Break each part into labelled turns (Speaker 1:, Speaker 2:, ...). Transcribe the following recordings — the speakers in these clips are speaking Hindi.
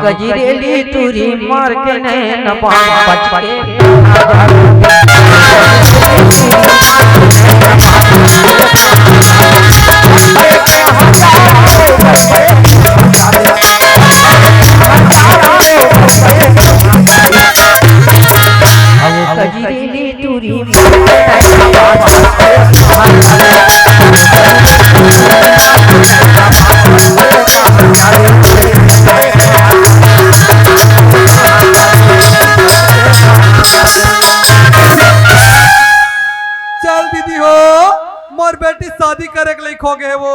Speaker 1: कजरेली तुरी मार के नैन बच के कजरेली तुरी
Speaker 2: चल दीदी हो मोर बेटी शादी करे के लिखो गए वो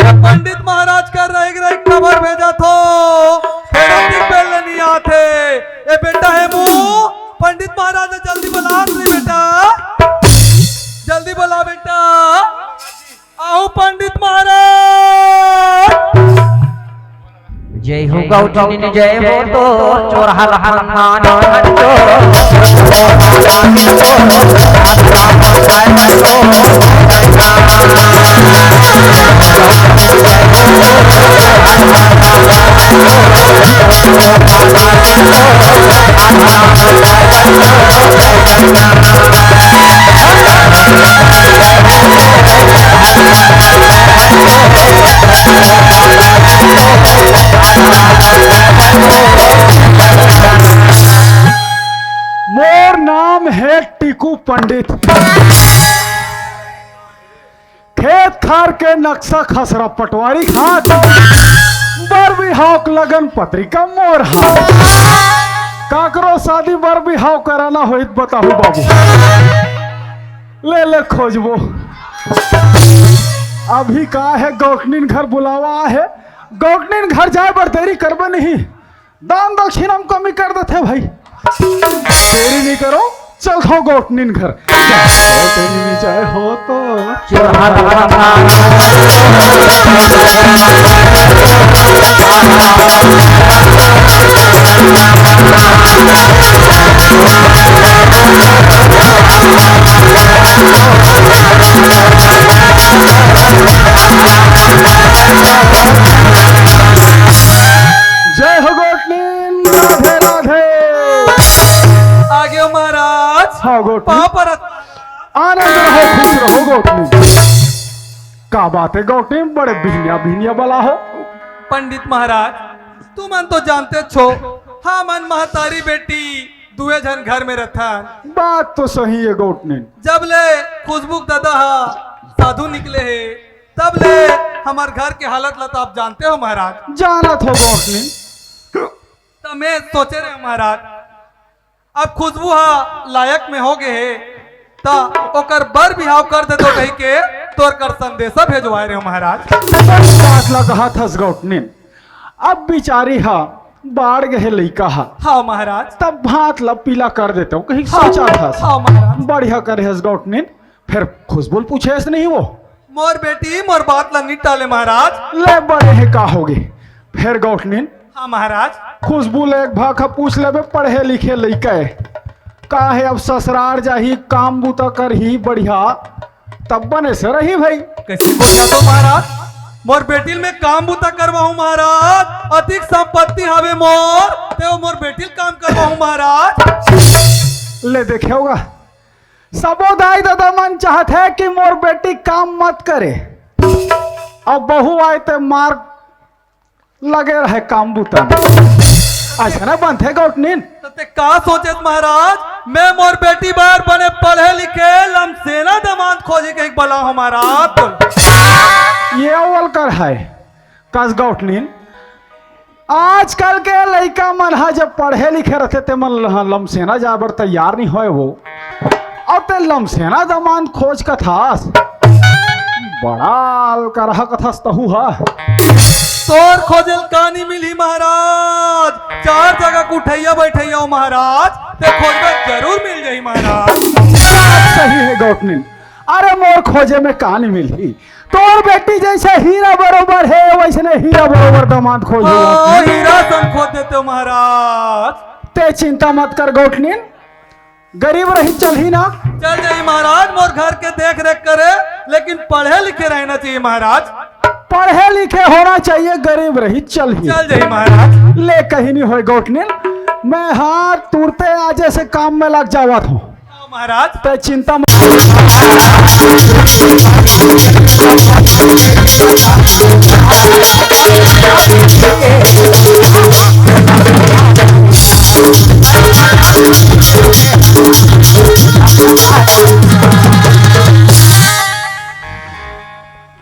Speaker 2: पंडित महाराज का रह खबर भेजा थो पहले नहीं आते ए बेटा है मुँह पंडित महाराज ने जल्दी बुला बेटा जल्दी बुला बेटा आओ पंडित महाराज।
Speaker 1: जय हो गौतमी जय हो तो चोरहा
Speaker 3: मोर नाम है टीकू पंडित। खेत खार के नक्शा खसरा पटवारी खात बर बिहाव लगन पत्रिका मोर हाथ काकरो शादी बर बिहाव कराना होइत बताहू बाबू ले ले खोजबो। अभी का है गौटनीन घर बुलावा है गौटनीन घर जाए बर देरी करबे नहीं दान दक्षिणा में कमी कर देते भाई देरी नहीं करो चल खाओ गौटनीन घर जाए हो तो जय हो गौटनीन राधे राधे
Speaker 2: आगे महाराज
Speaker 3: हाँ गौटनीन आनंद रहो खुश रहो गौटनीन। का बात है गौटनीन बड़े बिहनिया बिहनिया बला हो।
Speaker 2: पंडित महाराज तू मन तो जानते छो हाँ मन महतारी बेटी दुए जन घर में रहता
Speaker 3: बात तो सही है गौटनीन।
Speaker 2: जब ले खुशबू दादा साधु निकले है तब ले हमार घर के हालत लता आप जानते हो महाराज।
Speaker 3: जानत हो गौटनीन
Speaker 2: तो मैं सोचे रहे महाराज अब खुशबू हा लायक में हो गए है तो ओकर बर बिहाव कर दे तो कही के तोर कर संदेशा भेजवाए रहे हो महाराज।
Speaker 3: बात लगा था गौटनीन अब बिचारी हा बाढ़ गए लइका हा
Speaker 2: हाँ महाराज
Speaker 3: तब भात लब पीला कर देते हो कहीं सोचा था
Speaker 2: हाँ महाराज
Speaker 3: बढ़िया करे है गौटनीन। फिर खुशबुल पूछे नहीं वो
Speaker 2: मोर बेटी मोर बात ला नहीं टाले महाराज
Speaker 3: ले बड़े है का होगे फिर गौटनीन।
Speaker 2: हाँ महाराज
Speaker 3: खुशबुल एक भाखा पूछ ले पढ़े लिखे लइका है का है अब ससुरार जाही काम बूता कर ही बढ़िया तब बने से रही भाई
Speaker 2: कैसे बोलिया तो महाराज मोर बेटिल में काम बूता करवाऊं महाराज अधिक संपत्ति हवे मोर ते मोर बेटिल काम करवाऊं महाराज।
Speaker 3: ले देखे होगा सबो दाई दादा मन चाहत है कि मोर बेटी काम मत करे अब बहू आए ते मार लगे रहे काम बूता ऐसा ना बनते है गौटनीन।
Speaker 2: तो ते का सोचे महाराज मैं मोर बेटी बार बने पढ़े लिखे लम सेना दमाद खोजे के बला हो महाराज।
Speaker 3: ये अव्वल कर है कस गौटनीन आजकल के लड़का मन हा जब पढ़े लिखे रहते ते मन लमसेना जाबर तैयार नहीं होए वो अब ते लमसेना दमान खोज कथास बड़ा करहा कथास तहु हा
Speaker 2: तोर खोजल कहानी मिली महाराज चार जगह कुठैया बैठैया हो महाराज ते खोजबे जरूर मिल जाई महाराज।
Speaker 3: सही है गौटनीन अरे मोर खोजे में कहानी मिली तोर बेटी जैसे हीरा बरोबर है वैसे हीरा बरोबर दामाद खोजो
Speaker 2: हीरा संग खोज देते हो महाराज।
Speaker 3: ते चिंता मत कर गौटनीन गरीब रही चल ही ना
Speaker 2: चल जाई महाराज मोर घर के देख रेख करे लेकिन पढ़े लिखे रहना चाहिए महाराज।
Speaker 3: पढ़े लिखे होना चाहिए, गरीब रही चल ही
Speaker 2: चल जाई महाराज।
Speaker 3: ले कहीं नहीं होए गोटनिल, मैं हाथ तुरते आज से काम में लग जावा था।
Speaker 2: हाँ, महाराज।
Speaker 3: ते चिंता मत।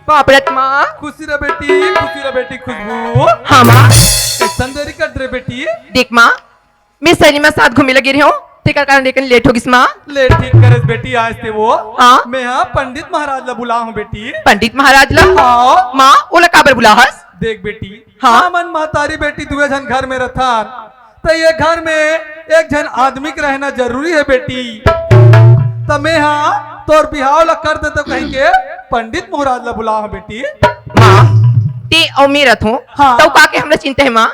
Speaker 1: बापरत माँ।
Speaker 2: खुशी रे बेटी खुशबू।
Speaker 1: हाँ माँ।
Speaker 2: कैसन देरी कर रे बेटी?
Speaker 1: देख माँ, मैं सैनी में साथ घूमे लगी रही हूँ, तेकर कारण लेकिन लेट होगी माँ।
Speaker 2: ले ठीक करे बेटी, आज से वो
Speaker 1: हाँ।
Speaker 2: मैं यहाँ पंडित महाराज ला बुला हूँ बेटी।
Speaker 1: पंडित महाराज ला?
Speaker 2: हाँ।
Speaker 1: माँ ओला काबर बुला हस?
Speaker 2: देख बेटी,
Speaker 1: हाँ।
Speaker 2: मन महतारी बेटी दुए जन घर में रथन, तो ये घर में एक जन आदमी के रहना जरूरी है बेटी। तो मैं हाँ तोर बिहाव ला कर दे तो कहीं के पंडित महाराज ला बुला हूँ बेटी।
Speaker 1: माँ ते और मैं रथ हूँ,
Speaker 2: हाँ।
Speaker 1: तो का के हमरा चिंता है माँ?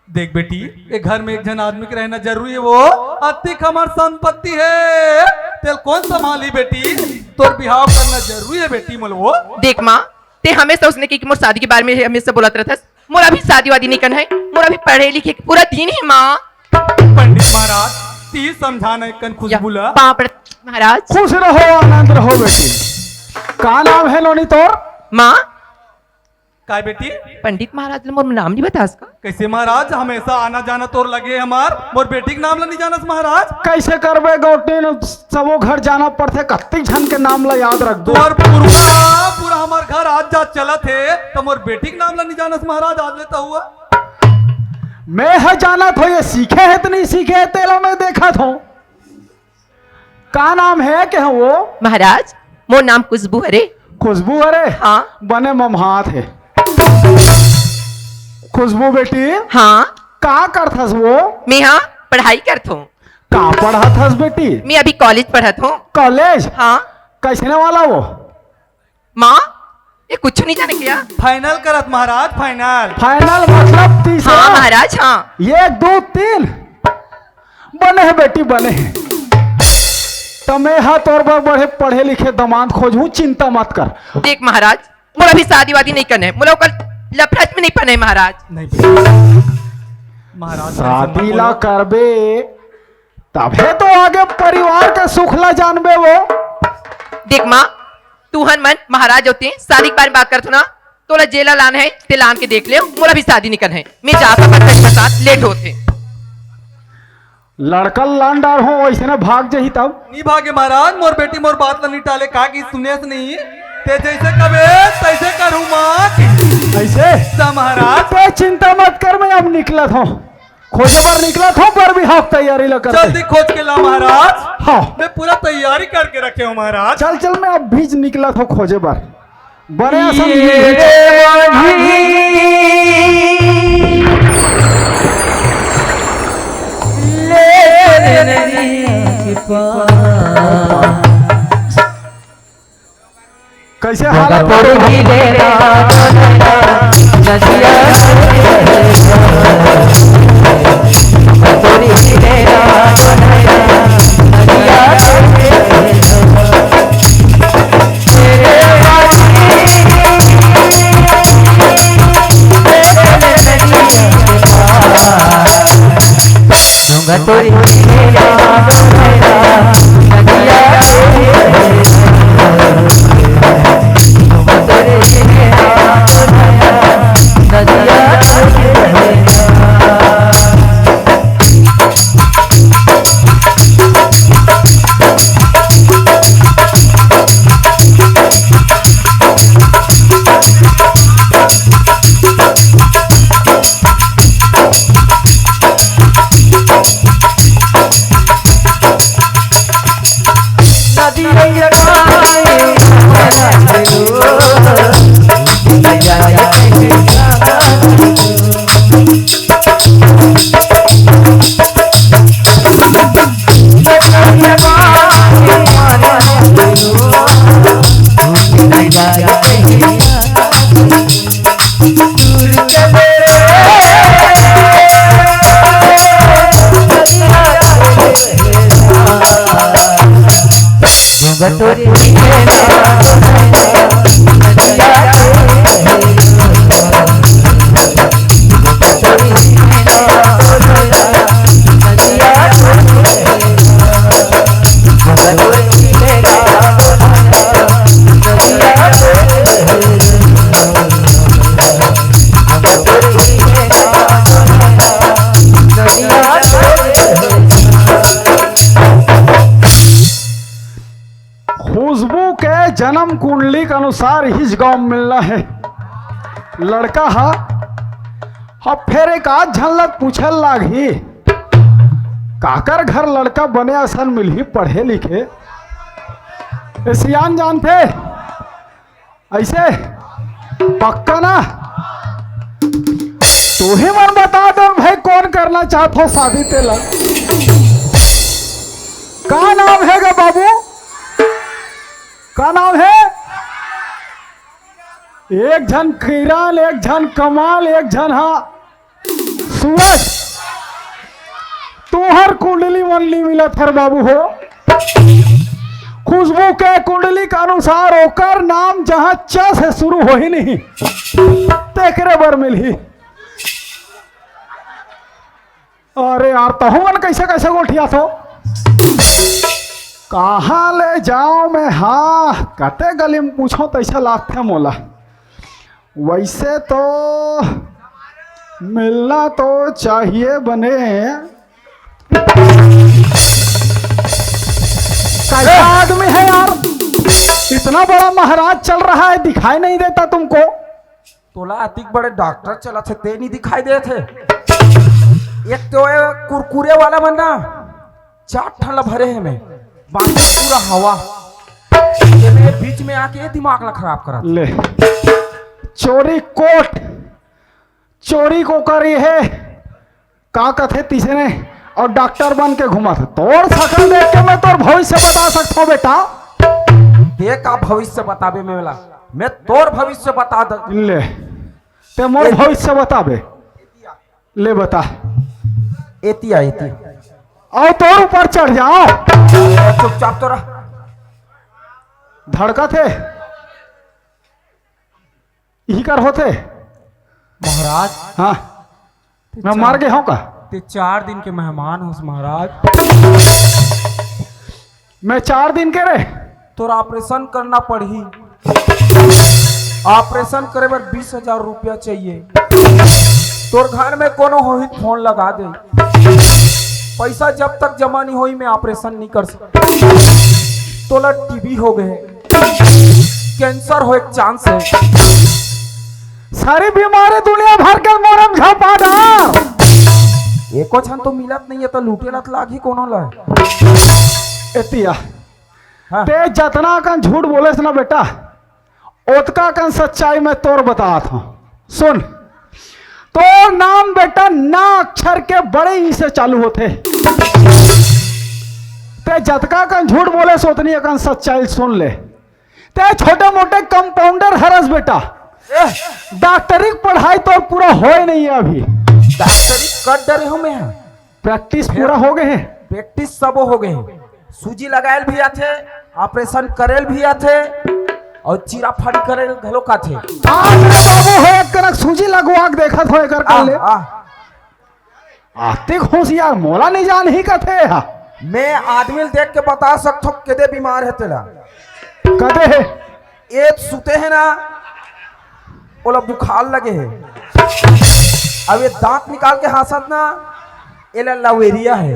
Speaker 2: देख बेटी, एक घर में एक जन आदमी के रहना जरूरी है, वो अतिक हमार संपत्ति है, तेल कौन संभाली बेटी? तोर बिहाव करना जरूरी है बेटी मोल वो।
Speaker 1: देख माँ, ते हमेशा उसने की मोर शादी के बारे में हमेशा बोलत रहथस, मोर अभी शादी वादी नहीं करना है, मोर अभी पढ़े लिखे के पूरा दिन है माँ।
Speaker 2: पंडित महाराज ती समझाना कन खुशबू ला।
Speaker 1: बापरत महाराज।
Speaker 3: खुश रहो, आनंद रहो बेटी। का नाम है लोनी तोर?
Speaker 1: माँ
Speaker 2: काय बेटी?
Speaker 1: पंडित महाराज ने मोर नाम नहीं बता उसका।
Speaker 2: कैसे महाराज, हमेशा आना जाना तोर लगे हमार, मोर बेटी के नाम ला नहीं जानस महाराज?
Speaker 3: कैसे करबे गोटिन, सबो घर जाना पड़ते, कत्ती झन के नाम ला याद रख दो।
Speaker 2: तोर पूरा हमार घर आज जा चलत है, तो मोर बेटी के नाम ला नहीं जानस महाराज? आज लेता हुआ
Speaker 3: मैं है जाना था, ये सीखे है तो नहीं सीखे है, तेलो में देखा था। का नाम है क्या वो?
Speaker 1: महाराज मोर नाम खुशबू हरे।
Speaker 3: खुशबू अरे
Speaker 1: हाँ।
Speaker 3: बने ममहात है। खुशबू बेटी
Speaker 1: हाँ।
Speaker 3: का करथस वो?
Speaker 1: मैं हाँ पढ़ाई करत हूँ।
Speaker 3: का पढ़त हस बेटी?
Speaker 1: मैं अभी कॉलेज पढ़त हूँ।
Speaker 3: कॉलेज?
Speaker 1: हाँ।
Speaker 3: कैसे वाला वो?
Speaker 1: माँ ये कुछ नहीं जाने क्या?
Speaker 2: फाइनल करत महाराज, फाइनल।
Speaker 3: फाइनल मतलब तीसरा?
Speaker 1: हाँ महाराज हाँ।
Speaker 3: 1 2 3 बने है बेटी, बने है। तो मैं हाँ तौर पर बड़े पढ़े लिखे दामाद खोजू, चिंता मत कर।
Speaker 1: देख महाराज, मोला अभी शादी वादी नहीं करना है, मोला कल लफड़त में नहीं पड़ना है महाराज।
Speaker 2: नहीं महाराज,
Speaker 3: शादी ला करबे तबे तो आगे परिवार के सुख ला जानबे वो।
Speaker 1: देख माँ, तू हन मन महाराज होते शादी के बारे में बात करते ना, तोला जेला लान है ते लान के देख ले, मोला भी शादी नहीं करना है, मैं जाता पर साथ लेट होते।
Speaker 3: लड़का लान डार हो वैसे ना भाग जही तब
Speaker 2: नहीं भागे महाराज, मोर बेटी मोर बात ला नहीं टाले, का की सुने से नहीं, ते जैसे कबे तैसे करूँ माँ।
Speaker 3: ऐसे
Speaker 2: महाराज
Speaker 3: तो चिंता मत कर, मैं अब निकला था, खोजे पर निकला था, पर भी हाथ तैयारी ला कर।
Speaker 2: जल्दी खोज के ला महाराज।
Speaker 3: हाँ
Speaker 2: मैं पूरा तैयारी करके रखे हूँ महाराज।
Speaker 3: चल चल, मैं अब भी निकला था खोजे पर। बड़े कैसे हालत खुशबू के जन्म कुंडली के अनुसार इस गांव में मिलना है लड़का हा। अब फिर एक आध झलक पूछल लागी काकर घर लड़का बने असन मिली पढ़े लिखे सियान जानते ऐसे पक्का ना। तू ही मन बता दो भाई कौन करना चाहते हो शादी तेला। का नाम है गा बाबू, का नाम है? एक जन किरण, एक जन कमाल, एक जन हा सूरज। तुहर कुंडली मनली मिलत हर बाबू हो। खुशबू के कुंडली के अनुसार ओकर नाम जहां च से शुरू हो ही नहीं तेकरे बर मिली। अरे यार तहु मन कैसे कैसे गोठिया थो कहाँ ले जाओ मैं। हाँ कते गली में पूछो तैसा लागते मोला। वैसे तो मिलना तो चाहिए बने। कैसा आदमी है यार, इतना बड़ा महाराज चल रहा है दिखाई नहीं देता तुमको?
Speaker 4: तोला अतिक बड़े डॉक्टर चला थे ते नहीं दिखाई दे थे। एक तो कुरकुरे वाला बंदा 4 ठंडा भरे है मैं बाकी पूरा हवा ये मेरे बीच में आके दिमाग ला खराब करा।
Speaker 3: ले चोरी कोट चोरी को करी है का कथे तीसरे और डॉक्टर बन के घुमा था। तोर शकल देख के मैं तोर भविष्य बता सकता हूँ बेटा।
Speaker 4: देख का भविष्य बताबे में वाला मैं तोर भविष्य बता द।
Speaker 3: ले ते मोर भविष्य बताबे। ले बता।
Speaker 4: एतिया एती
Speaker 3: आओ तोर ऊपर चढ़ जाओ।
Speaker 4: चुपचाप तो रह।
Speaker 3: धड़का थे यही कर होते
Speaker 4: महाराज।
Speaker 3: हाँ मैं मार गया हूँ का?
Speaker 4: ते 4 दिन के मेहमान हो महाराज।
Speaker 3: मैं 4 दिन के रे
Speaker 4: तोरा ऑपरेशन करना पड़ी। ऑपरेशन करे बर 20,000 रुपया चाहिए। तोर घर में कोनो हो फोन लगा दे। पैसा जब तक जमा नहीं होई मैं ऑपरेशन नहीं कर सकता। तोला टीबी हो गए, कैंसर हो एक चांस है।
Speaker 3: सारी बीमारी दुनिया भर के मोरम झापा डाल।
Speaker 4: एको छन तो मिलत नहीं है तो लूटे लत लागी कोनो ला।
Speaker 3: एतिया
Speaker 4: हाँ।
Speaker 3: ते जतना कन झूठ बोले ना बेटा ओतका कन सच्चाई में तोर बता था। सुन तो नाम बेटा ना अक्षर के बड़े ही से चालू होते। ते जतका कन झूठ बोले सोतनी कन सच्चाई सुन ले। ते छोटे मोटे कंपाउंडर हरस बेटा डॉक्टरी पढ़ाई तो पूरा हो ही नहीं है अभी।
Speaker 4: डॉक्टरी कर डरे हो मैं।
Speaker 3: प्रैक्टिस पूरा हो गए हैं।
Speaker 4: प्रैक्टिस सब हो गए। सूजी लगायल भी आथे, ऑपरेशन करेल भी आथे और चीरा फाड़ी करेल घलो का थे।
Speaker 3: आज रे बाबू है कनक सूजी लगवा के देखा थो एकर कर ले। आते खुश यार मोला नहीं जान ही कथे हा।
Speaker 4: मैं आदमी देख के बता सकता हूँ केदे बीमार है तेला।
Speaker 3: कदे है
Speaker 4: एक सुते है ना ओला बुखार लगे है। अब ये दांत निकाल के हासत ना एला लवेरिया है।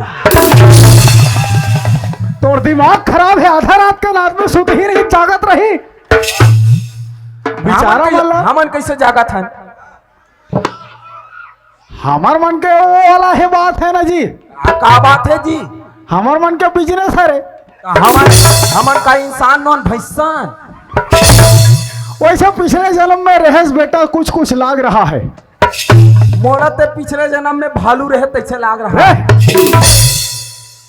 Speaker 3: तोर दिमाग खराब है। आधा रात के रात में सुत ही नहीं जागत रही बेचारा वाला।
Speaker 4: हमन कैसे जागा था?
Speaker 3: हमार मन के वो वाला है बात है ना जी।
Speaker 4: का बात है जी?
Speaker 3: हमार मन के बिजनेस है रे।
Speaker 4: हमन का इंसान नॉन भैसान।
Speaker 3: वैसे पिछले जन्म में रहेस बेटा कुछ कुछ लाग रहा है।
Speaker 4: मोड़ा ते पिछले जन्म में भालू रहे तैसे लाग रहा है।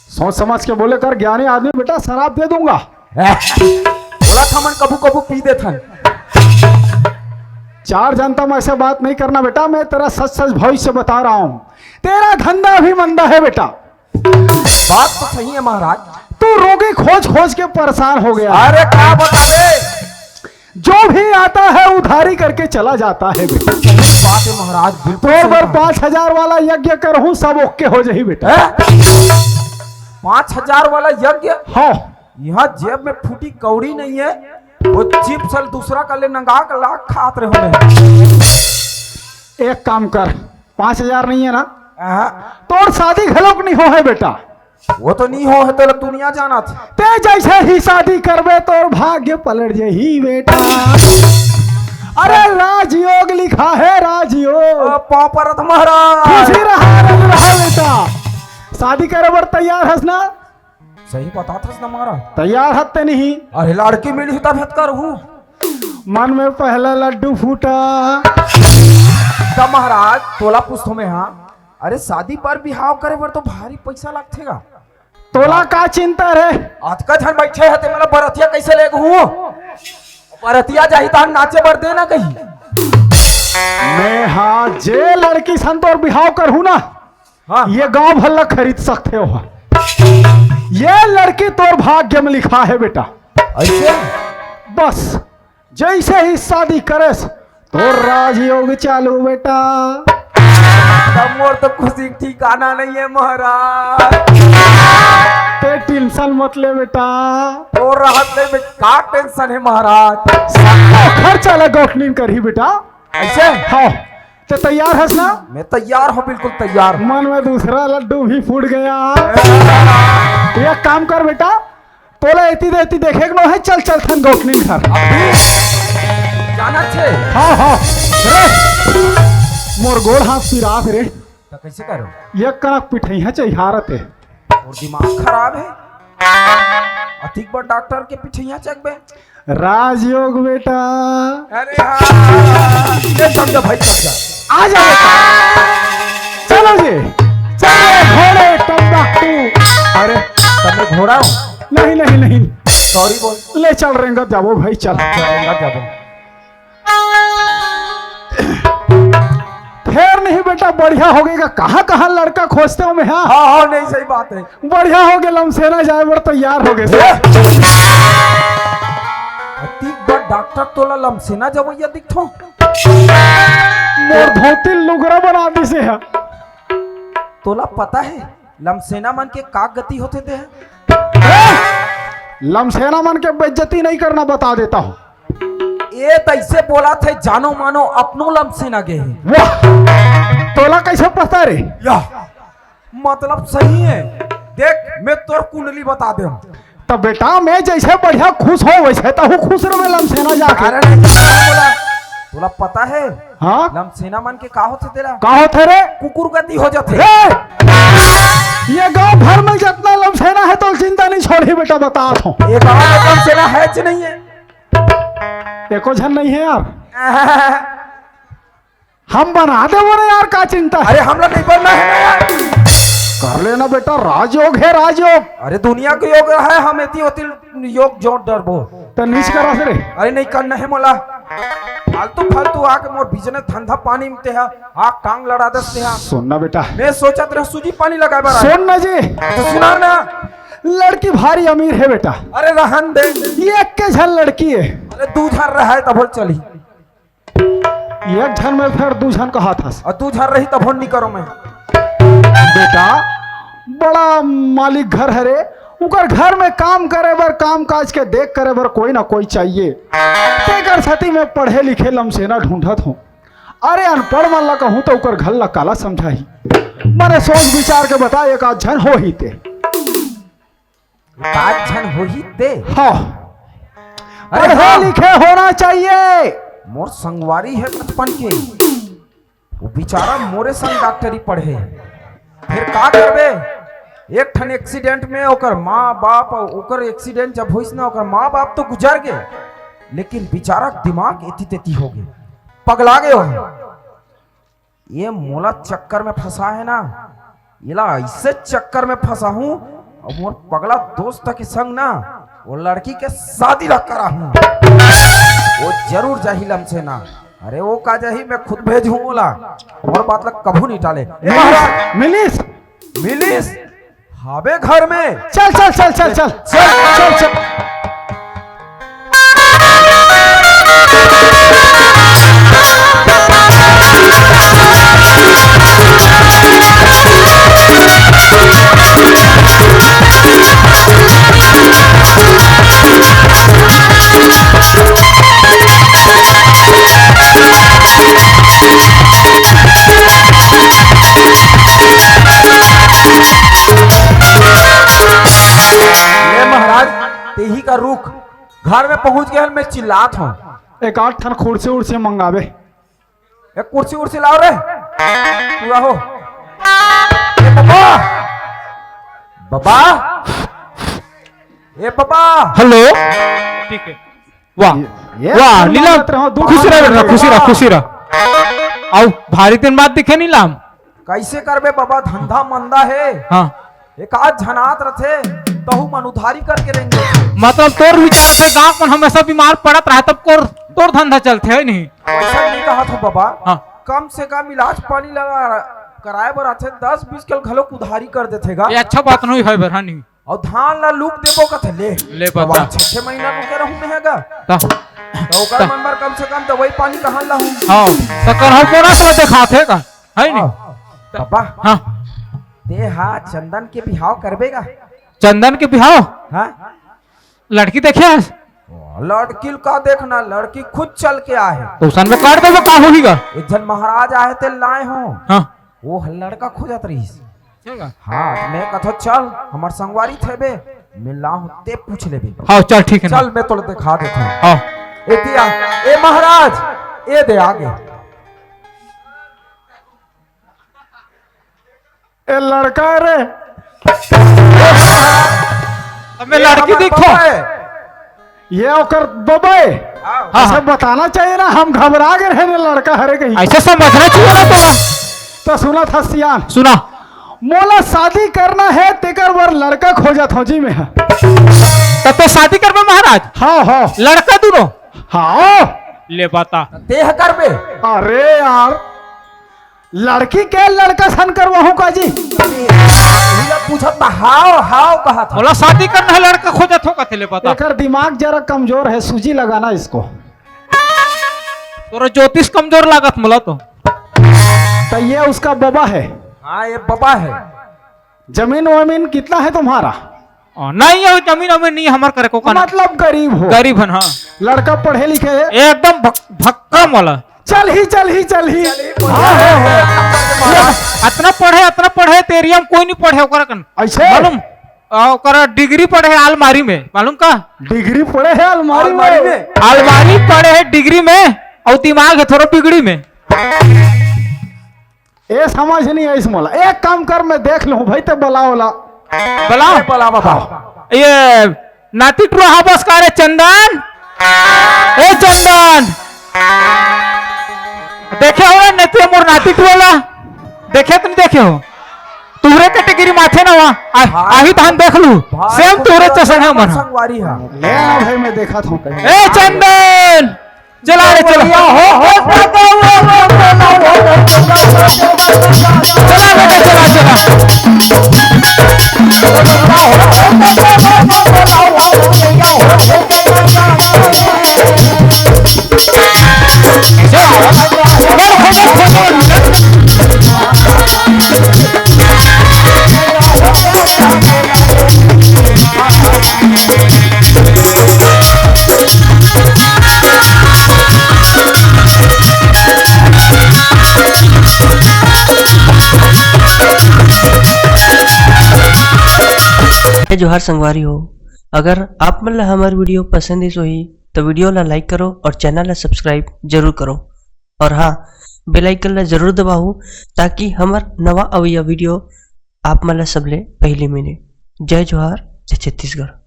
Speaker 3: सोच समझ के बोले कर ज्ञानी आदमी बेटा शराब दे दूंगा।
Speaker 4: बोला था मन कबू कबू पी दे थन।
Speaker 3: 4 जनता में ऐसे बात नहीं करना बेटा। मैं तेरा सच सच भविष्य बता रहा हूँ। तेरा धंधा भी मंदा है बेटा।
Speaker 4: बात तो सही है महाराज।
Speaker 3: तू रोगी खोज खोज के परेशान हो गया।
Speaker 4: अरे क्या बतावे?
Speaker 3: जो भी आता है उधारी करके चला जाता है बेटा।
Speaker 4: बात है महाराज बिल्कुल।
Speaker 3: तोर पर 5,000 वाला यज्ञ करहूं सब ओके हो जाही बेटा।
Speaker 4: 5,000 वाला यज्ञ?
Speaker 3: हाँ
Speaker 4: यहाँ जेब में फूटी कौड़ी नहीं है। वो चिप सल दूसरा का ले नंगा का लाख खात रहे होंगे।
Speaker 3: एक काम कर 5,000 नहीं है ना तोर शादी घलोक नहीं हो है बेटा।
Speaker 4: वो तो नहीं हो है तो दुनिया जाना था।
Speaker 3: ते जैसे ही शादी करबे तो भाग्य पलट जही बेटा। अरे राजयोग लिखा है राजयोग।
Speaker 4: पाँव परत महाराज।
Speaker 3: खुशी रहा रंग रहा बेटा। शादी करे बर तैयार हस ना?
Speaker 4: सही बता था ना महाराज।
Speaker 3: तैयार हत्ते नहीं?
Speaker 4: अरे लड़की मिली तब हत्कर हूँ।
Speaker 3: मन में पहला लड्डू फूटा।
Speaker 4: तब महाराज तोला पूछो में। हाँ अरे शादी पर बिहाव करे बर तो भारी पैसा लगतेगा।
Speaker 3: तोला का चिंता रे?
Speaker 4: आज का जन बैठे है मतलब बरतिया कैसे ले हूँ? बरतिया जाही तो हम नाचे बर देना कहीं।
Speaker 3: मैं हाँ जे लड़की सन तो बिहाव कर हूँ ना।
Speaker 4: हाँ
Speaker 3: ये गांव भल्ला खरीद सकते हो। ये लड़की तोर भाग्य में लिखा है बेटा।
Speaker 4: ऐसे
Speaker 3: बस जैसे ही शादी करेस तो राजयोग चालू बेटा।
Speaker 4: तब मोर तो खुशी ठिकाना नहीं है महाराज।
Speaker 3: ते टेंशन मत ले बेटा।
Speaker 4: और राहत ले में का टेंशन है महाराज?
Speaker 3: खर्चा लगा करी बेटा।
Speaker 4: ऐसे
Speaker 3: हाँ तो तैयार हस ना?
Speaker 4: मैं तैयार हूँ बिल्कुल तैयार।
Speaker 3: मन में दूसरा लड्डू भी फूट गया। एक काम कर बेटा, तोला एती देती देखे न है। चल चल थन गोखनी घर
Speaker 4: जाना छे।
Speaker 3: हाँ हाँ रे मोर गोड़ हाथ पिरात रे।
Speaker 4: तो कैसे करो?
Speaker 3: ये कनक पिठैया चाहिहारत है।
Speaker 4: और दिमाग खराब है। अधिक बार डॉक्टर के पीछे चकबे।
Speaker 3: राजयोग बेटा।
Speaker 4: अरे हाँ ये समझो भाई समझो।
Speaker 3: आ जा बेटा। चलो जी चलो घोड़े टम्बाकू। अरे
Speaker 4: तब घोड़ा हूँ।
Speaker 3: नहीं नहीं नहीं
Speaker 4: सॉरी बोल।
Speaker 3: ले चल रेंगत जाबो भाई चल।
Speaker 4: चलेगा जाबो।
Speaker 3: फिर नहीं बेटा बढ़िया हो गएगा। कहाँ कहाँ लड़का खोजते हो मैं। हाँ
Speaker 4: हाँ हाँ नहीं सही बात है।
Speaker 3: बढ़िया हो गया। लमसेना जाए बड़ तैयार हो गए।
Speaker 4: अधिक बार डॉक्टर तोला लमसेना जब ये दिखो।
Speaker 3: मोर धोती लुगरा बना दी से है।
Speaker 4: तोला पता है लमसेना मन के का गति होते थे?
Speaker 3: लमसेना मन के बेइज्जती नहीं करना बता देता हूँ।
Speaker 4: ये तैसे बोला थे जानो मानो अपनो लमसेना गए हैं।
Speaker 3: वाह तोला कैसे पता रे?
Speaker 4: या मतलब सही है। देख मैं तोर कुंडली बता दे।
Speaker 3: तो बेटा मैं जैसे बढ़िया खुश हो वैसे तो हूँ खुश रहे लमसेना जाके।
Speaker 4: अरे नहीं बोला। तोला पता है
Speaker 3: हाँ
Speaker 4: लमसेना मन के का होते तेरा?
Speaker 3: का होते रे?
Speaker 4: कुकुर गति हो जाते।
Speaker 3: ये गांव भर में जितना लमसेना है तो चिंता नहीं छोड़ी बेटा बता दो।
Speaker 4: ये गांव में लमसेना है कि नहीं है?
Speaker 3: एको झन नहीं है यार। हम बना दे वो यार का चिंता है?
Speaker 4: अरे हम लोग नहीं बनना है ना यार।
Speaker 3: कर लेना बेटा राजयोग है राजयोग।
Speaker 4: अरे दुनिया के योग है। हम एती होती योग जो डरबो
Speaker 3: तो नीच करा से रे।
Speaker 4: अरे नहीं करना है मोला। फालतू फालतू आके मोर बिजनेस धंधा पानी में ते है। आग टांग लड़ा दसते हैं।
Speaker 3: सुनना बेटा।
Speaker 4: मैं सोचा तेरा सूजी पानी लगाए बार।
Speaker 3: सुन ना जी
Speaker 4: तो सुना ना।
Speaker 3: लड़की भारी अमीर है बेटा।
Speaker 4: अरे रहन दे।
Speaker 3: ये एक के झन लड़की है।
Speaker 4: अरे दू झन रहा है तब चली।
Speaker 3: एक झन में फिर दू झन का हाथ हंस।
Speaker 4: और तू झन रही तब नहीं करो मैं।
Speaker 3: बेटा बड़ा मालिक घर है रे। उकर घर में काम करे बर काम काज के देख करे बर कोई ना कोई चाहिए। तेकर सती में पढ़े लिखे लमसेना ढूंढत हूँ। अरे अनपढ़ मन ला कहूँ तो उकर घर ला काला समझाही। मैंने सोच विचार के बता एक आध झन हो ही ते।
Speaker 4: पाँच झन हो ही ते।
Speaker 3: हाँ
Speaker 4: अरे
Speaker 3: पढ़े
Speaker 4: हाँ।
Speaker 3: लिखे होना चाहिए।
Speaker 4: मोर संगवारी है बचपन के। वो बेचारा मोरे संग डॉक्टरी पढ़े। फिर का करबे? एक ठन एक्सीडेंट में ओकर माँ बाप ओकर एक्सीडेंट जब होइस ना ओकर माँ बाप तो गुजर गए। लेकिन बेचारा दिमाग एती तेती हो गए। पगला गए हो। ये मोला चक्कर में फंसा है ना। इला ऐसे चक्कर में फंसा हूँ और मोर पगला दोस्त के संग ना वो लड़की के शादी रख करा हूँ। वो जरूर जाही लमसेना। अरे वो का जाही मैं खुद भेजूं बोला। और बात लग कभू नहीं टाले।
Speaker 3: मिलिस
Speaker 4: मिलिस हावे घर में।
Speaker 3: चल चल चल चल चल चल चल चल।
Speaker 5: We'll be right back.
Speaker 4: घर में पहुंच गया मैं चिल्लात हूँ।
Speaker 3: एक 8 ठन कुर्सी उर्सी मंगावे।
Speaker 4: एक कुर्सी उर्सी लाओ रे, तू आहो। ए बाबा, बाबा, ए बाबा।
Speaker 5: हेलो, ठीक है। वाह वाह नीलम, खुशी रह बेटा, खुशी रह, खुशी रह। आओ, भारी दिन बाद दिखे नीलम।
Speaker 4: कैसे करबे बाबा, धंधा मंदा है।
Speaker 5: हाँ,
Speaker 4: एक आध झनात रथे तहु मन उधारी करके लेंगे।
Speaker 5: मतलब तोर विचार से गांव में हमेशा बीमार पड़त रहा तब तोर धंधा चलते है नहीं।
Speaker 4: ऐसा नहीं कहा था बाबा।
Speaker 5: हाँ।
Speaker 4: कम से कम इलाज पानी लगा कराए बर आथे 10-20 कल घलो उधारी कर देथेगा।
Speaker 5: ये अच्छा बात नहीं है बरहानी।
Speaker 4: और धान ला लूक देबो कथे ले
Speaker 5: बता।
Speaker 4: 6 महीना रुके रहूं में हैगा
Speaker 5: ता
Speaker 4: तो ओकर मन बर कम से कम दवाई पानी कहां लाहूं।
Speaker 5: हां, तो करहु कोना से दिखाथे का है नहीं।
Speaker 4: बाबा
Speaker 5: हां,
Speaker 4: दे हा चंदन के बिहाव करबेगा।
Speaker 5: चंदन के बिहाव?
Speaker 4: हां,
Speaker 5: लड़की देखे?
Speaker 4: लड़की का देखना, लड़की खुद चल के आए।
Speaker 5: तो सन में काट देबो का होहीगा।
Speaker 4: एक जन महाराज आए थे लाए हो।
Speaker 5: हां,
Speaker 4: वो लड़का खोजत रही।
Speaker 5: चलेगा।
Speaker 4: हाँ, मैं कथो चल हमार संगवारी थे बे, मिलना होते पूछ लेबे।
Speaker 5: हां, चल ठीक है।
Speaker 4: चल मैं तो दिखा देता हूं।
Speaker 5: हां,
Speaker 4: ए दिया, ए महाराज, ए दे आगे।
Speaker 3: ए लड़का रे,
Speaker 5: हमें लड़की देखो।
Speaker 3: ये ओकर बबे। ऐसे बताना चाहिए ना, हम घबरा गए हैं लड़का हरे कहीं।
Speaker 5: ऐसे समझना चाहिए ना तोरा।
Speaker 3: तो सुना था सियान,
Speaker 5: सुना,
Speaker 3: मोला शादी करना है तेकर बर लड़का खोजत हो जी में है।
Speaker 5: तब तो शादी करबे महाराज।
Speaker 3: हाँ हाँ
Speaker 5: लड़का दूनो।
Speaker 3: हाँ।
Speaker 5: ले बता।
Speaker 4: देह करबे।
Speaker 3: अरे यार, लड़की के लड़का सन करवाहू का जी।
Speaker 4: पूछत बा हाव हाव कहा था।
Speaker 5: बोला शादी करना है, लड़का खोजत हो कथे। ले बता।
Speaker 3: एकर दिमाग जरा कमजोर है, सूजी लगाना इसको।
Speaker 5: तोरा ज्योतिष कमजोर लागत मोला तो
Speaker 3: ये उसका बबा है।
Speaker 4: हाँ, ये बाबा है।
Speaker 3: जमीन वमीन कितना है तुम्हारा?
Speaker 5: नहीं है, जमीन वमीन नहीं हमार करे को का। मतलब
Speaker 3: गरीब हो?
Speaker 5: गरीब है। हाँ,
Speaker 3: लड़का पढ़े लिखे है
Speaker 5: एकदम भक्का वाला।
Speaker 3: चल ही अतना पढ़े
Speaker 5: तेरिया में कोई नहीं पढ़े ओकरा कन।
Speaker 3: ऐसे
Speaker 5: मालूम? ओकरा डिग्री पढ़े है अलमारी में, मालूम का?
Speaker 3: डिग्री पढ़े है अलमारी में?
Speaker 5: अलमारी पढ़े है डिग्री में, और दिमाग है थोड़ा बिगड़ी में।
Speaker 3: ये समझ नहीं है इस मोला। एक काम कर, मैं देख लूं भाई, तो बुलाओ
Speaker 4: बला बाबा।
Speaker 5: ये नाती टुआ हाबस का रे चंदन। ए चंदन, देखे हो नेते मोर नाती टुआ देखे तो नहीं देखे हो? तुहरे कैटेगरी माथे ना वहाँ आही धान देख लू, सेम तुहरे चसन है मन।
Speaker 4: संगवारी है।
Speaker 3: ले ना भाई, मैं देखा था।
Speaker 5: ए चंदन, चला रे चला। चला बेटा, चला।
Speaker 6: जोहार संगवारी हो। अगर आप मन ला हमार वीडियो पसंद इस होही तो वीडियो ला लाइक करो और चैनल ला सब्सक्राइब जरूर करो। और हाँ, बेल आइकन ला जरूर दबाओ ताकि हमार नवा अवैया वीडियो आप मन ला सबले पहले मिले। जय जोहार, जय छत्तीसगढ़।